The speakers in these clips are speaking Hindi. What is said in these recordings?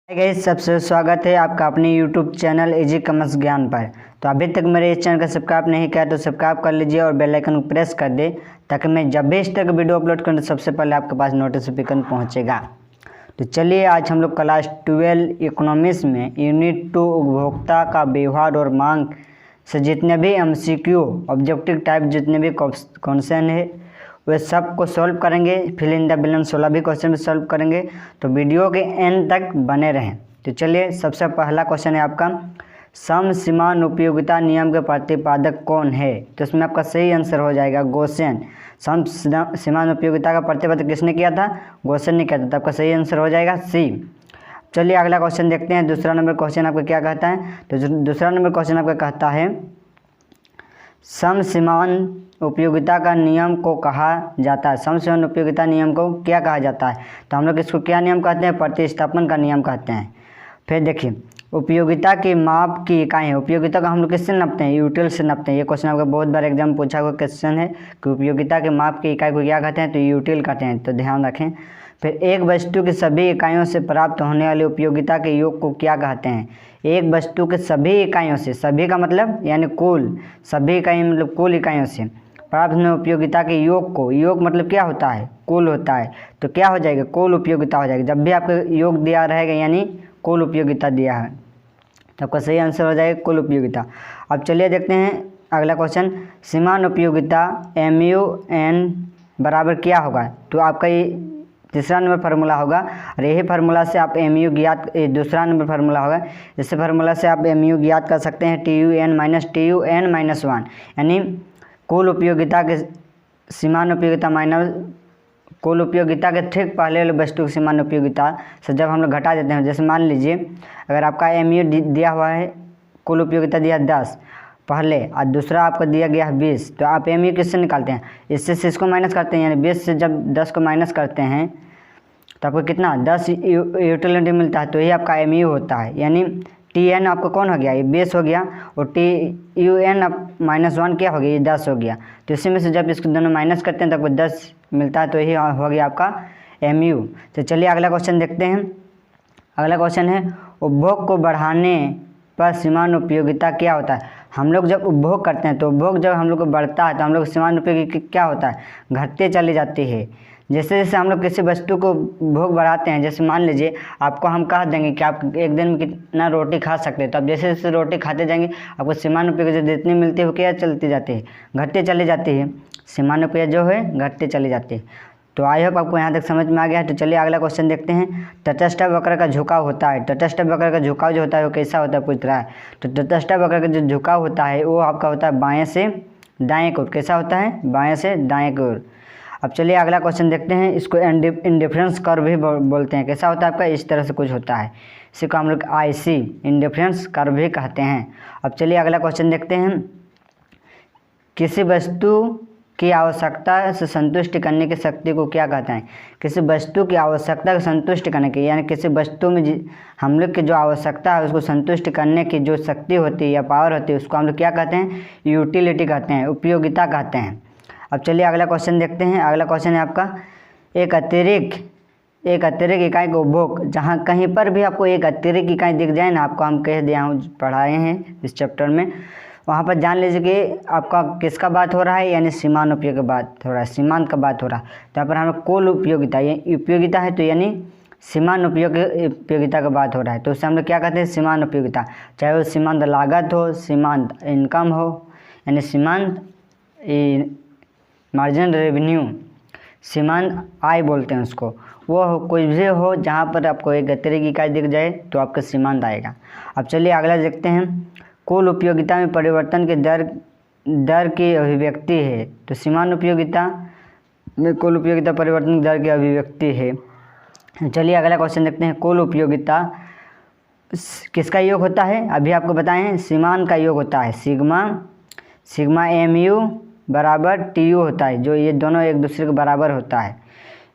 हाय गाइस, सबसे स्वागत है आपका अपने यूट्यूब चैनल इजी कॉमर्स ज्ञान पर। तो अभी तक मेरे इस चैनल का सब्सक्राइब नहीं किया तो सब्सक्राइब कर लीजिए और बेल आइकन को प्रेस कर दे ताकि मैं जब भी इस तरह का वीडियो अपलोड करूँ तो सबसे पहले आपके पास नोटिफिकेशन पहुंचेगा। तो चलिए आज हम लोग क्लास 12 इकोनॉमिक्स में यूनिट 2 उपभोक्ता का व्यवहार और मांग से जितने भी MCQ ऑब्जेक्टिव टाइप जितने भी क्वेश्चन है वे सब को सॉल्व करेंगे। फिल इन द ब्लैंक 16 भी क्वेश्चन भी सॉल्व करेंगे, तो वीडियो के एंड तक बने रहें। तो चलिए सबसे पहला क्वेश्चन है आपका, सम सीमान उपयोगिता नियम के प्रतिपादक कौन है? तो इसमें आपका सही आंसर हो जाएगा गोसेन। सम सीमान उपयोगिता का प्रतिपादक किसने किया था? गोसेन ने किया था। तो आपका सही आंसर हो जाएगा सी। चलिए अगला क्वेश्चन देखते हैं। दूसरा नंबर क्वेश्चन आपका क्या कहता है? तो दूसरा नंबर क्वेश्चन आपका कहता है सम सीमान उपयोगिता का नियम को कहा जाता है। सम सीमान उपयोगिता नियम को क्या कहा जाता है? तो हम लोग इसको क्या नियम कहते हैं? प्रतिस्थापन का नियम कहते हैं। फिर देखिए, उपयोगिता की माप की इकाई है। उपयोगिता का हम लोग किससे नापते हैं? यूटिल से नापते हैं। ये क्वेश्चन आपका बहुत बार एग्जाम में पूछा हुआ क्वेश्चन है कि उपयोगिता के माप की इकाई को क्या कहते हैं? तो यूटिल कहते हैं, तो ध्यान रखें। फिर एक वस्तु की सभी इकाइयों से प्राप्त होने वाली उपयोगिता के योग को क्या कहते हैं? एक वस्तु के सभी इकाइयों से, सभी का मतलब यानी कुल, सभी इकाई मतलब कुल इकाइयों से प्राप्त होने उपयोगिता के योग को, योग मतलब क्या होता है? कुल होता है, तो क्या हो जाएगा? कुल उपयोगिता हो जाएगा। जब भी आपका योग दिया रहेगा यानी कुल उपयोगिता दिया है, तो आपका सही आंसर हो जाएगा कुल उपयोगिता। अब चलिए देखते हैं अगला क्वेश्चन, सीमान उपयोगिता MUN बराबर क्या होगा? तो आपका ये तीसरा नंबर फार्मूला होगा और यही फार्मूला से आप MU ज्ञात, दूसरा नंबर फार्मूला होगा। इस फार्मूला से आप MU ज्ञात कर सकते हैं, TUN-1 यानी कुल उपयोगिता के सीमान उपयोगिता माइनस कुल उपयोगिता के ठीक पहले वाले वस्तु की सीमान उपयोगिता से जब हम लोग घटा देते हैं, जैसे मान लीजिए अगर आपका MU दिया हुआ है, कुल उपयोगिता दिया 10 पहले और दूसरा आपको दिया गया है 20, तो आप MU किससे निकालते हैं? इससे से इसको माइनस करते हैं, यानी 20 से जब 10 को माइनस करते हैं तो आपको कितना 10 यूटिलिटी मिलता है, तो ये आपका MU होता है। यानी TN आपको कौन हो गया? ये 20 हो गया और TUN आप -1 क्या हो गया? ये 10 हो गया। तो इसी में से जब इसको दोनों माइनस करते हैं तो आपको 10 मिलता है, तो यही हो गया आपका MU। तो चलिए अगला क्वेश्चन देखते हैं। अगला क्वेश्चन है, उपभोग को बढ़ाने पर सीमान उपयोगिता क्या होता है? हम लोग जब उपभोग करते हैं तो उपभोग जब हम लोग को बढ़ता है तो हम लोग सीमान उपयोगिता क्या होता है? घटते चली जाती है। जैसे जैसे हम लोग किसी वस्तु को भोग बढ़ाते हैं, जैसे मान लीजिए आपको हम कह देंगे कि आप एक दिन में कितना रोटी खा सकते हैं, तो अब जैसे जैसे रोटी खाते जाएंगे आपको सीमान उपयोगिता जितनी मिलती है वो क्या चलती जाती है? घटते चली जाती है। सीमान उपयोगिता जो है घटते चली जाती है। तो आई होप आपको यहाँ तक समझ में आ गया है। तो चलिए अगला क्वेश्चन देखते हैं। तटस्थ वक्र का झुकाव होता है। तटस्थ वक्र का झुकाव जो होता है वो कैसा होता है पूछ रहा है। तो तटस्थ वक्र का जो झुकाव होता है वो आपका होता है बाएँ से दाएँ की ओर। कैसा होता है? बाएँ से दाएँ की ओर। अब चलिए अगला क्वेश्चन देखते हैं। इसको इंडिफरेंस कर्व भी बोलते हैं। कैसा होता है आपका? इस तरह से कुछ होता है। इसी को हम लोग IC इंडिफरेंस कर्व भी कहते हैं। अब चलिए अगला क्वेश्चन देखते हैं। किसी वस्तु की आवश्यकता से संतुष्ट करने की शक्ति को क्या कहते हैं? किसी वस्तु की आवश्यकता को संतुष्ट करने की, यानी किसी वस्तु में हम लोग की जो आवश्यकता है उसको संतुष्ट करने की जो शक्ति होती है या पावर होती है उसको हम लोग क्या कहते हैं? यूटिलिटी कहते हैं, उपयोगिता कहते हैं। अब चलिए अगला क्वेश्चन देखते हैं। अगला क्वेश्चन है आपका, एक अतिरिक्त इकाई को उपभोग, जहाँ कहीं पर भी आपको एक अतिरिक्त इकाई दिख जाए ना, आपको हम कह दिया हूँ, पढ़ाए हैं इस चैप्टर में, वहाँ पर जान लीजिए कि आपका किसका बात हो रहा है? यानी सीमान उपयोग की बात हो रहा है, सीमांत का बात हो रहा है। तो यहाँ पर हमें कुल उपयोगिता, ये उपयोगिता है तो यानी सीमान उपयोगिता का बात हो रहा है, तो उससे हम लोग क्या कहते हैं? सीमान उपयोगिता। चाहे वो सीमांत लागत हो, सीमांत इनकम हो, यानी सीमांत मार्जिनल रेवेन्यू, सीमांत आय बोलते हैं उसको, वो हो कोई भी हो जहाँ पर आपको एक अतिरिक्त इकाई दिख जाए तो आपका सीमांत आएगा। अब चलिए अगला देखते हैं। कुल उपयोगिता में परिवर्तन के दर की अभिव्यक्ति है। तो सीमान उपयोगिता में कुल उपयोगिता परिवर्तन दर की अभिव्यक्ति है। चलिए अगला क्वेश्चन देखते हैं। कुल उपयोगिता किसका योग होता है? अभी आपको बताएं, सीमान का योग होता है। सिग्मा MU बराबर TU होता है, जो ये दोनों एक दूसरे के बराबर होता है।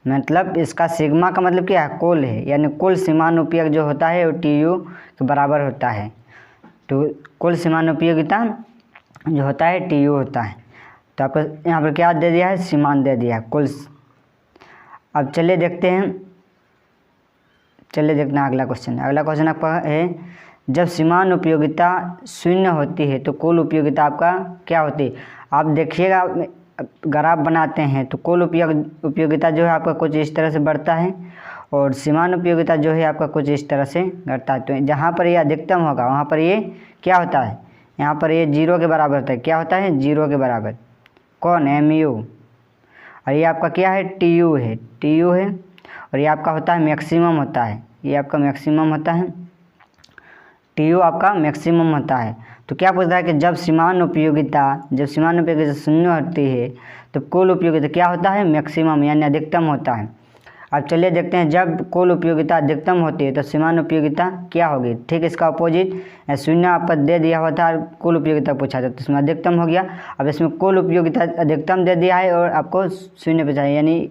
मतलब इसका सिग्मा का मतलब क्या है? कुल है, यानी कुल सीमान उपयोग जो होता है वो TU के बराबर होता है। तो कुल सीमान उपयोगिता जो होता है TU होता है। तो आपको यहाँ पर क्या दे दिया है? सीमान दे दिया है कुल। अब चलिए देखते हैं चलिए देखते हैं अगला क्वेश्चन। अगला क्वेश्चन आपका है, जब समान उपयोगिता शून्य होती है तो कुल उपयोगिता आपका क्या होती है। आप देखिएगा ग्राफ बनाते हैं तो कुल उपयोगिता जो है आपका कुछ इस तरह से बढ़ता है और समान उपयोगिता जो है आपका कुछ इस तरह से घटता है। तो जहाँ पर ये अधिकतम होगा वहाँ पर ये क्या होता है, यहाँ पर ये 0 के बराबर होता है। क्या होता है, 0 के बराबर। कौन, MU। और ये आपका क्या है, TU है, TU है। और ये आपका होता है मैक्सिमम होता है, ये आपका मैक्सिमम होता है, TU आपका मैक्सिमम होता है। तो क्या पूछ रहा है कि जब समान उपयोगिता शून्य होती है तो कुल उपयोगिता क्या होता है, मैक्सिमम यानी अधिकतम होता है। अब चलिए देखते हैं, जब कुल उपयोगिता अधिकतम होती है तो समान उपयोगिता क्या होगी। ठीक इसका अपोजिट, शून्य आपका दे दिया हुआ था, कुल उपयोगिता पूछा था तो इसमें अधिकतम हो गया। अब इसमें कुल उपयोगिता अधिकतम दे दिया है और आपको शून्य पूछा है, यानी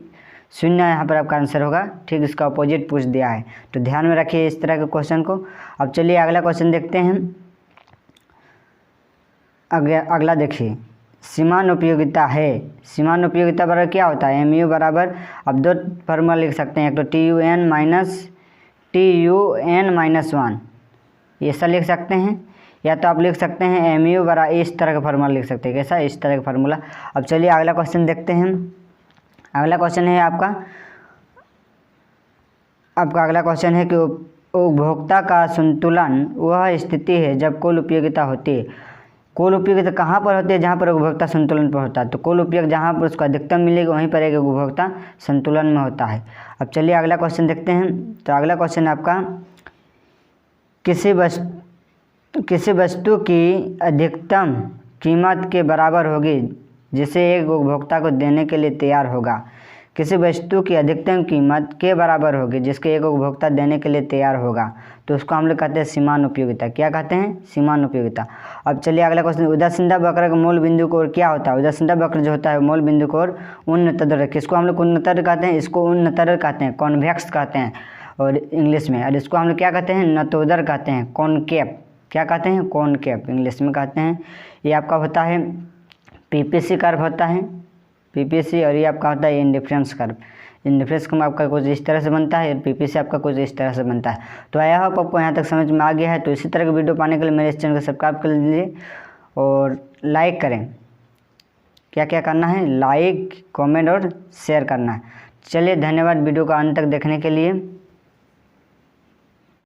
शून्य यहाँ पर आपका आंसर होगा। ठीक इसका अपोजिट पूछ दिया है, तो ध्यान में रखिए इस तरह के क्वेश्चन को। अब चलिए अगला क्वेश्चन देखते हैं। अगला देखिए, समान उपयोगिता है, समान उपयोगिता बराबर क्या होता है, MU बराबर, अब दो फार्मूला लिख सकते हैं, एक तो TUN-1, ये ऐसा लिख सकते हैं, या तो आप लिख सकते हैं MU बराबर, इस तरह का फार्मूला लिख सकते हैं। कैसा, इस तरह का फार्मूला। अब चलिए अगला क्वेश्चन देखते हैं। अगला क्वेश्चन है आपका अगला क्वेश्चन है कि उपभोक्ता का संतुलन वह स्थिति है जब कुल उपयोगिता होती है। कुल उपयोगिता कहाँ पर होती है, जहाँ पर उपभोक्ता संतुलन पर होता है। तो कुल उपयोग जहाँ पर उसको अधिकतम मिलेगा वहीं पर एक उपभोक्ता संतुलन में होता है। अब चलिए अगला क्वेश्चन देखते हैं। तो अगला क्वेश्चन आपका, किसी वस्तु की अधिकतम कीमत के बराबर होगी जिसे एक उपभोक्ता को देने के लिए तैयार होगा। किसी वस्तु की अधिकतम कीमत के बराबर होगी जिसके एक उपभोक्ता देने के लिए तैयार होगा, तो उसको हम लोग कहते हैं समान उपयोगिता। क्या कहते हैं, समान उपयोगिता। अब चलिए अगला क्वेश्चन, उदासीनता वक्र का मूल बिंदु को और क्या होता है। उदासीनता वक्र जो होता है मूल बिंदु को और उन्नतर, किसको हम लोग उन्नतर कहते हैं, इसको उन्नतर कहते हैं, कॉन्वेक्स कहते हैं और इंग्लिश में। और इसको हम लोग क्या कहते हैं, नतोदर कहते हैं, कॉनकेव। क्या कहते हैं, कॉनकेव इंग्लिश में कहते हैं। ये आपका होता है PPC कर्व होता है, PPC। और ये आपका होता है इंडिफरेंस कर्व। इंडिफरेंस कर्व आपका कुछ इस तरह से बनता है, PPC आपका कुछ इस तरह से बनता है। तो आई होप आपको यहाँ तक समझ में आ गया है। तो इसी तरह के वीडियो पाने के लिए मेरे इस चैनल को सब्सक्राइब कर लीजिए और लाइक करें। क्या क्या करना है, लाइक, कमेंट और शेयर करना है। चलिए धन्यवाद वीडियो का अंत तक देखने के लिए।